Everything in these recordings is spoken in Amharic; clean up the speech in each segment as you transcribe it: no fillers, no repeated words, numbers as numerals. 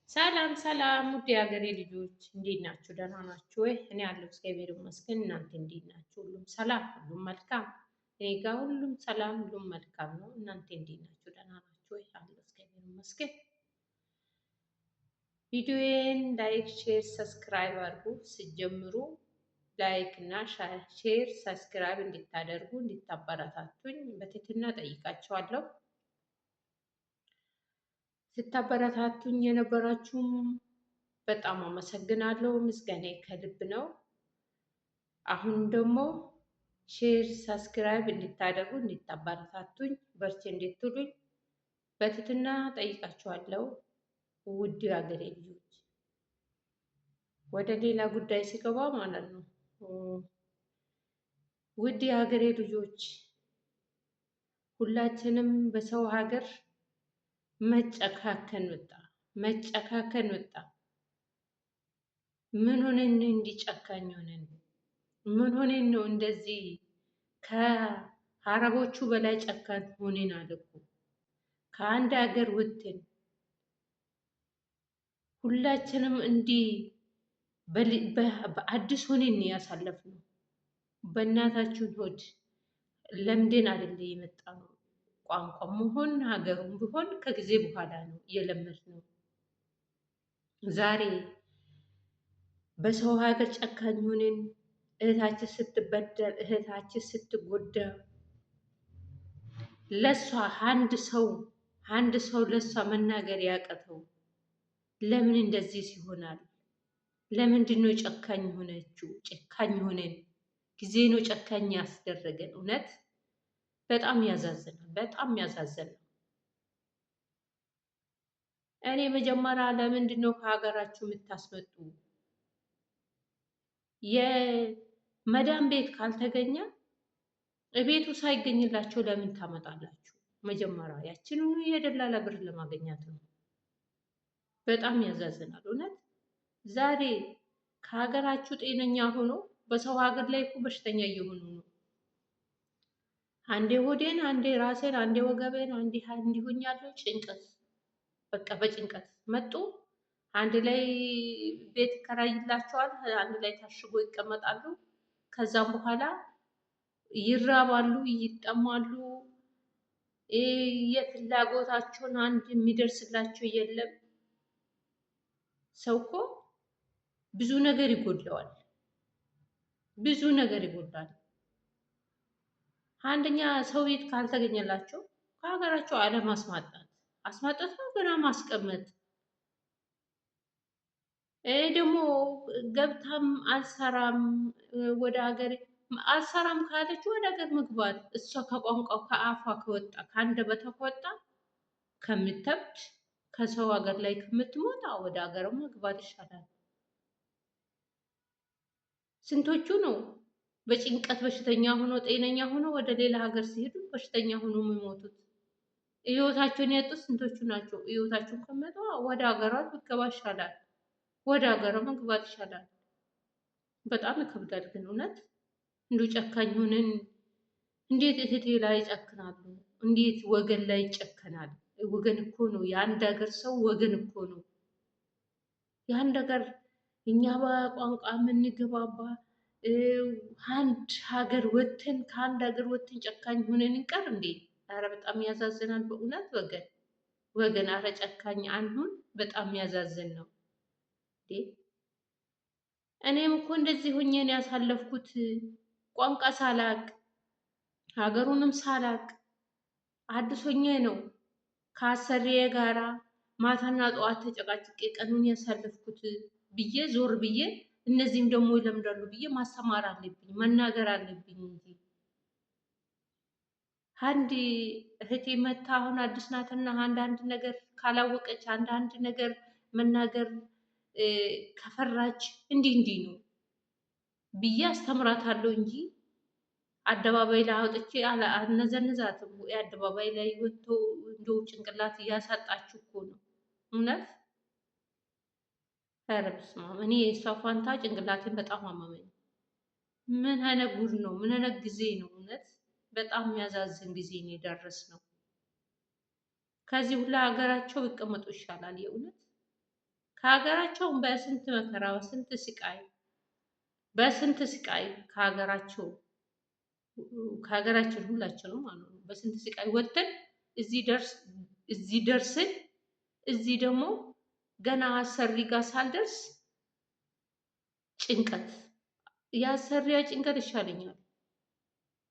ሰላም ሰላም ውድ የሀገሬ ልጆች እንዴት ናችሁ? ደህና ናችሁ ወይ? እኔ ያለው እግዚአብሔር ይመስገን። እናንተ እንዴት ናችሁ? ሁሉም ሰላም፣ ሁሉም መልካም። እኔ ጋር ሁሉም ሰላም፣ ሁሉም መልካም ነው። እናንተ እንዴት ናችሁ? ደህና ናችሁ ወይ? አለው እግዚአብሔር ይመስገን። ቪዲዮዬን ላይክ፣ ሼር፣ ሰብስክራይብ አድርጉ። ስትጀምሩ ላይክ እና ሼር ሰብስክራይብ እንድታደርጉ እንድታበረታቱኝ በትህትና ጠይቃችኋለሁ። ስታበረታቱኝ የነበራችሁም በጣም አመሰግናለሁ። ምስጋናዬ ከልብ ነው። አሁን ደግሞ ሼር ሰብስክራይብ እንድታደርጉ እንድታበረታቱኝ በርቺ እንድትሉኝ በትህትና ጠይቃችኋለሁ። ውድ ሀገሬ ልጆች ወደ ሌላ ጉዳይ ሲገባ ማለት ነው። ውድ የሀገሬ ልጆች ሁላችንም በሰው ሀገር መጨካከን ወጣ፣ መጨካከን ወጣ። ምን ሆነን እንዲህ ጨካኝ ሆነን? ምን ሆነን ነው እንደዚህ ከአረቦቹ በላይ ጨካኝ ሆነን አልኩ። ከአንድ ሀገር ወጥተን ሁላችንም እንዲህ በአዲስ ሆነን ያሳለፍነው በእናታችን ሆድ ለምደን አይደለ የመጣ ነው። ቋንቋም ቢሆን ሀገሩም ቢሆን ከጊዜ በኋላ ነው የለመድነው። ዛሬ በሰው ሀገር ጨካኝ ሆነን እህታችን ስትበደል እህታችን ስትጎዳ ለሷ አንድ ሰው ለሷ መናገር ያቀተው ለምን እንደዚህ ሲሆናል? ለምንድን ነው ጨካኝ ሆነችው? ጨካኝ ሆነን ጊዜ ነው ጨካኝ ያስደረገን። እውነት በጣም ያዛዝናል። በጣም ያዛዝናል። እኔ መጀመሪያ ለምንድን ነው ከሀገራችሁ የምታስመጡ? የመዳን ቤት ካልተገኘ ቤቱ ሳይገኝላቸው ለምን ታመጣላችሁ? መጀመሪያ ያችንኑ የደላላ ብር ለማገኛት ነው። በጣም ያዛዝናል። እውነት ዛሬ ከሀገራችሁ ጤነኛ ሆኖ በሰው ሀገር ላይ እኮ በሽተኛ እየሆኑ ነው። አንዴ ሆዴን፣ አንዴ ራሴን፣ አንዴ ወገቤን፣ አንዴ እንዲሆኛለሁ። ጭንቀት በቃ በጭንቀት መጡ። አንድ ላይ ቤት ይከራይላቸዋል፣ አንድ ላይ ታሽጎ ይቀመጣሉ። ከዛም በኋላ ይራባሉ፣ ይጠማሉ። የፍላጎታቸውን አንድ የሚደርስላቸው የለም። ሰው እኮ ብዙ ነገር ይጎድለዋል፣ ብዙ ነገር ይጎዳል። አንደኛ ሰው ቤት ካልተገኘላቸው ከሀገራቸው አለማስማጣት፣ አስማጣት ነው ገና ማስቀመጥ። ደግሞ ገብታም አልሰራም ወደ ሀገር አልሰራም ካለች ወደ ሀገር መግባት። እሷ ከቋንቋው ከአፏ ከወጣ ከአንደበቷ ከወጣ ከምትከብድ ከሰው ሀገር ላይ ከምትሞት ወደ ሀገር መግባት ይሻላል። ስንቶቹ ነው በጭንቀት በሽተኛ ሆኖ ጤነኛ ሆኖ ወደ ሌላ ሀገር ሲሄዱ በሽተኛ ሆኖ የሚሞቱት? ህይወታቸውን ያጡት ስንቶቹ ናቸው? ህይወታቸውን ከመጡ ወደ ሀገሯ ብትገባ ይሻላል። ወደ ሀገሯ መግባት ይሻላል። በጣም ይከብዳል። ግን እውነት እንዲሁ ጨካኝ ሆነን እንዴት እህቴ ላይ ይጨክናሉ? እንዴት ወገን ላይ ይጨከናል? ወገን እኮ ነው የአንድ ሀገር ሰው ወገን እኮ ነው የአንድ ሀገር። እኛ በቋንቋ የምንግባባ አንድ ሀገር ወጥተን ከአንድ ሀገር ወጥተን ጨካኝ ሆነን እንቀር እንዴ? ኧረ በጣም ያዛዝናል በእውነት ወገን አረ ጨካኝ አንሁን። በጣም ያዛዝን ነው እንዴ። እኔም እኮ እንደዚህ ሆኜ ነው ያሳለፍኩት። ቋንቋ ሳላቅ ሀገሩንም ሳላቅ አዲስ ሆኜ ነው ከአሰሪዬ ጋራ ማታና ጠዋት ተጨቃጭቄ ቀኑን ያሳለፍኩት ብዬ ዞር ብዬ እነዚህም ደግሞ ይለምዳሉ ብዬ ማስተማር አለብኝ፣ መናገር አለብኝ እንጂ አንድ እህቴ መታ አሁን አዲስ ናትና አንዳንድ ነገር ካላወቀች አንዳንድ ነገር መናገር ከፈራች እንዲህ እንዲህ ነው ብዬ አስተምራታለሁ እንጂ አደባባይ ላይ አውጥቼ አልነዘንዛትም። አደባባይ ላይ ወጥቶ እንደው ጭንቅላት እያሳጣችሁ እኮ ነው እውነት። ኧረ በስመ አብ! እኔ የእሷ ፋንታ ጭንቅላቴን በጣም አመመኝ። ምን አይነት ጉድ ነው? ምን አይነት ጊዜ ነው? እውነት በጣም የሚያዛዝን ጊዜ ነው የደረስነው። ከዚህ ሁላ ሀገራቸው ቢቀመጡ ይሻላል የእውነት። ከሀገራቸው በስንት መከራ በስንት ስቃይ ከሀገራችን ሁላችንም ማለት ነው በስንት ስቃይ ወጥተን እዚህ ደርስን። እዚህ ደግሞ ገና አሰሪ ጋር ሳልደርስ ጭንቀት፣ የአሰሪያ ጭንቀት ይሻለኛል።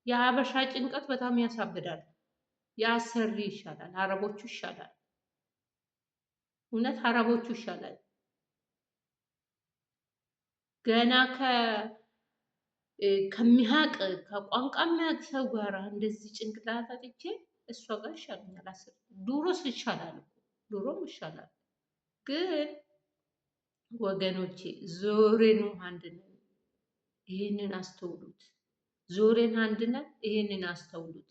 የሀበሻ ጭንቀት በጣም ያሳብዳል። የአሰሪ ይሻላል። አረቦቹ ይሻላል። እውነት አረቦቹ ይሻላል። ገና ከሚያቅ ከቋንቋ የሚያቅ ሰው ጋር እንደዚህ ጭንቅላት አጥቼ እሷ ጋር ይሻለኛል። ድሮስ ይሻላል እኮ ድሮም ይሻላል። ግን ወገኖቼ ዞሬኑ አንድ ነን። ይህንን አስተውሉት። ዞሬን አንድ ነን። ይህንን አስተውሉት።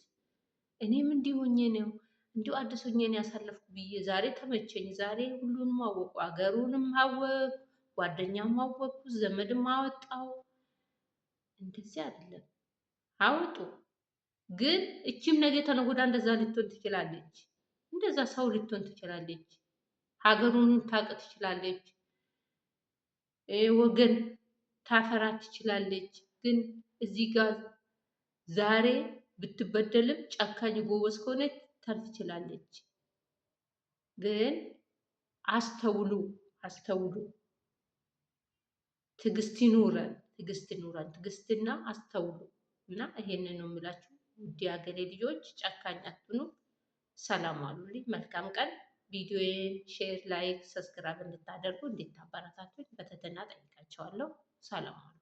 እኔም እንዲሆኜ ነው እንዲሁ አዲስ ሆኜ ነው ያሳለፍኩ ብዬ ዛሬ ተመቸኝ። ዛሬ ሁሉንም አወቁ። አገሩንም አወቁ፣ ጓደኛም አወቁ፣ ዘመድም አወጣው። እንደዚህ አይደለም። አውጡ። ግን እቺም ነገ ተነገ ወዲያ እንደዛ ልትሆን ትችላለች። እንደዛ ሰው ልትሆን ትችላለች። ሀገሩን ታውቅ ትችላለች። ወገን ታፈራ ትችላለች። ግን እዚህ ጋር ዛሬ ብትበደልም ጨካኝ ጎበዝ ከሆነች ተርፍ ትችላለች። ግን አስተውሉ፣ አስተውሉ። ትዕግስት ይኑረን፣ ትዕግስትና አስተውሉ። እና ይሄንን ነው የምላችሁ ውድ የሀገሬ ልጆች፣ ጨካኝ አትሁኑ። ሰላም አሉልኝ። መልካም ቀን። ቪዲዮዬን ሼር፣ ላይክ፣ ሰብስክራይብ እንድታደርጉ እንድታበረታቱኝ በትህትና ጠይቃቸዋለሁ። ሰላም አሉ።